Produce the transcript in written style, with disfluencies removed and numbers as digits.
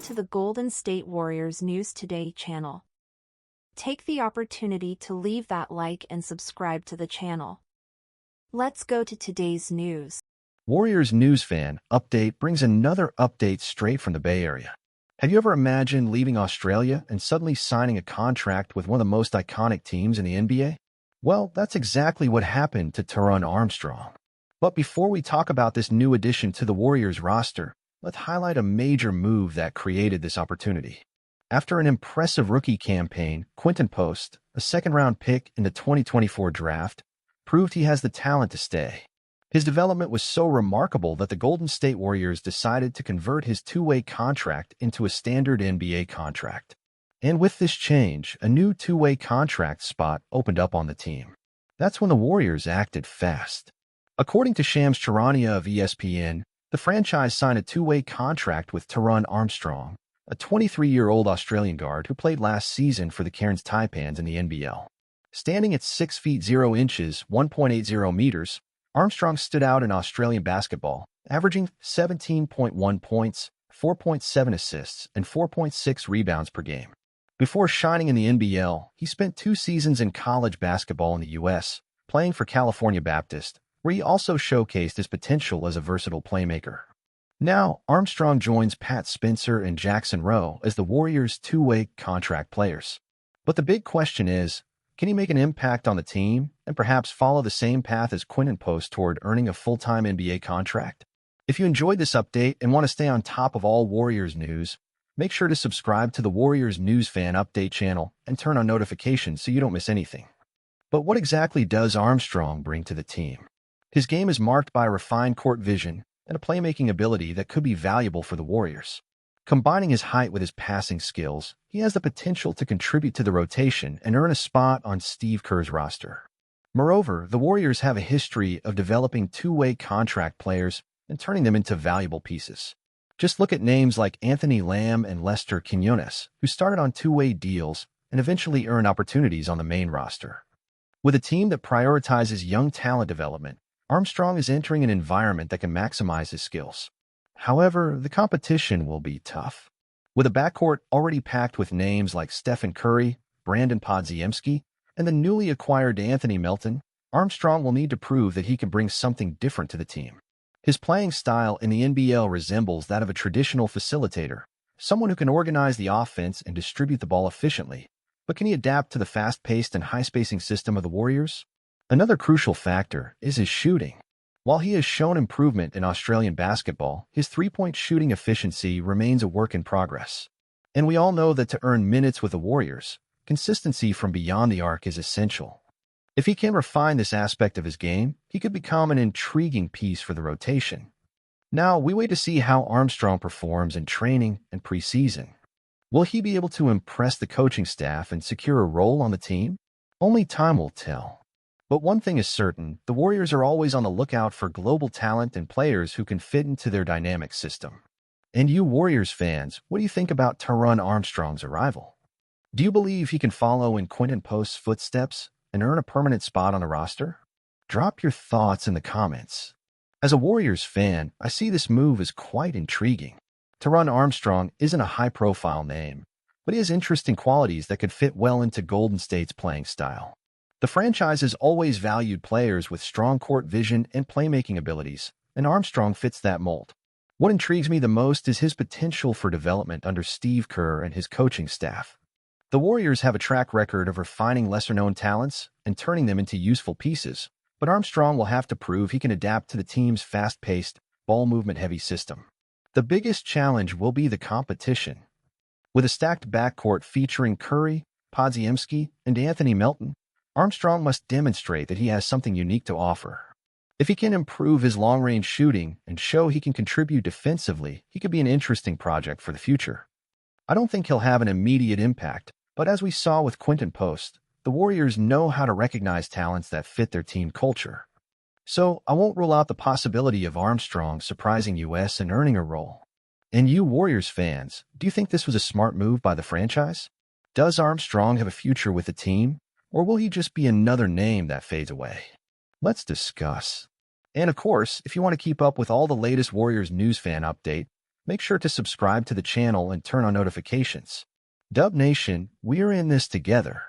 to the Golden State Warriors News Today channel. Take the opportunity to leave that like and subscribe to the channel. Let's go to today's news. Warriors News Fan Update brings another update straight from the Bay Area. Have you ever imagined leaving Australia and suddenly signing a contract with one of the most iconic teams in the NBA? Well, that's exactly what happened to Taran Armstrong. But before we talk about this new addition to the Warriors roster, let's highlight a major move that created this opportunity. After an impressive rookie campaign, Quinton Post, a second-round pick in the 2024 draft, proved he has the talent to stay. His development was so remarkable that the Golden State Warriors decided to convert his two-way contract into a standard NBA contract. And with this change, a new two-way contract spot opened up on the team. That's when the Warriors acted fast. According to Shams Charania of ESPN, the franchise signed a two-way contract with Taran Armstrong, a 23-year-old Australian guard who played last season for the Cairns Taipans in the NBL. Standing at 6 feet 0 inches, 1.80 meters, Armstrong stood out in Australian basketball, averaging 17.1 points, 4.7 assists, and 4.6 rebounds per game. Before shining in the NBL, he spent 2 seasons in college basketball in the U.S., playing for California Baptist, where he also showcased his potential as a versatile playmaker. Now, Armstrong joins Pat Spencer and Jackson Rowe as the Warriors' two-way contract players. But the big question is, can he make an impact on the team and perhaps follow the same path as Quinton Post toward earning a full-time NBA contract? If you enjoyed this update and want to stay on top of all Warriors news, make sure to subscribe to the Warriors News Fan Update channel and turn on notifications so you don't miss anything. But what exactly does Armstrong bring to the team? His game is marked by refined court vision and a playmaking ability that could be valuable for the Warriors. Combining his height with his passing skills, he has the potential to contribute to the rotation and earn a spot on Steve Kerr's roster. Moreover, the Warriors have a history of developing two-way contract players and turning them into valuable pieces. Just look at names like Anthony Lamb and Lester Quinones, who started on two-way deals and eventually earned opportunities on the main roster. With a team that prioritizes young talent development, Armstrong is entering an environment that can maximize his skills. However, the competition will be tough. With a backcourt already packed with names like Stephen Curry, Brandon Podziemski, and the newly acquired Anthony Melton, Armstrong will need to prove that he can bring something different to the team. His playing style in the NBL resembles that of a traditional facilitator, someone who can organize the offense and distribute the ball efficiently. But can he adapt to the fast-paced and high-spacing system of the Warriors? Another crucial factor is his shooting. While he has shown improvement in Australian basketball, his three-point shooting efficiency remains a work in progress. And we all know that to earn minutes with the Warriors, consistency from beyond the arc is essential. If he can refine this aspect of his game, he could become an intriguing piece for the rotation. Now, we wait to see how Armstrong performs in training and preseason. Will he be able to impress the coaching staff and secure a role on the team? Only time will tell. But one thing is certain, the Warriors are always on the lookout for global talent and players who can fit into their dynamic system. And you Warriors fans, what do you think about Taran Armstrong's arrival? Do you believe he can follow in Quinton Post's footsteps and earn a permanent spot on the roster? Drop your thoughts in the comments. As a Warriors fan, I see this move as quite intriguing. Taran Armstrong isn't a high-profile name, but he has interesting qualities that could fit well into Golden State's playing style. The franchise has always valued players with strong court vision and playmaking abilities, and Armstrong fits that mold. What intrigues me the most is his potential for development under Steve Kerr and his coaching staff. The Warriors have a track record of refining lesser-known talents and turning them into useful pieces, but Armstrong will have to prove he can adapt to the team's fast-paced, ball-movement-heavy system. The biggest challenge will be the competition. With a stacked backcourt featuring Curry, Podziemski, and Anthony Melton, Armstrong must demonstrate that he has something unique to offer. If he can improve his long-range shooting and show he can contribute defensively, he could be an interesting project for the future. I don't think he'll have an immediate impact, but as we saw with Quinton Post, the Warriors know how to recognize talents that fit their team culture. So I won't rule out the possibility of Armstrong surprising us and earning a role. And you Warriors fans, do you think this was a smart move by the franchise? Does Armstrong have a future with the team? Or will he just be another name that fades away? Let's discuss. And of course, if you want to keep up with all the latest Warriors News Fan update, make sure to subscribe to the channel and turn on notifications. Dub Nation, we're in this together.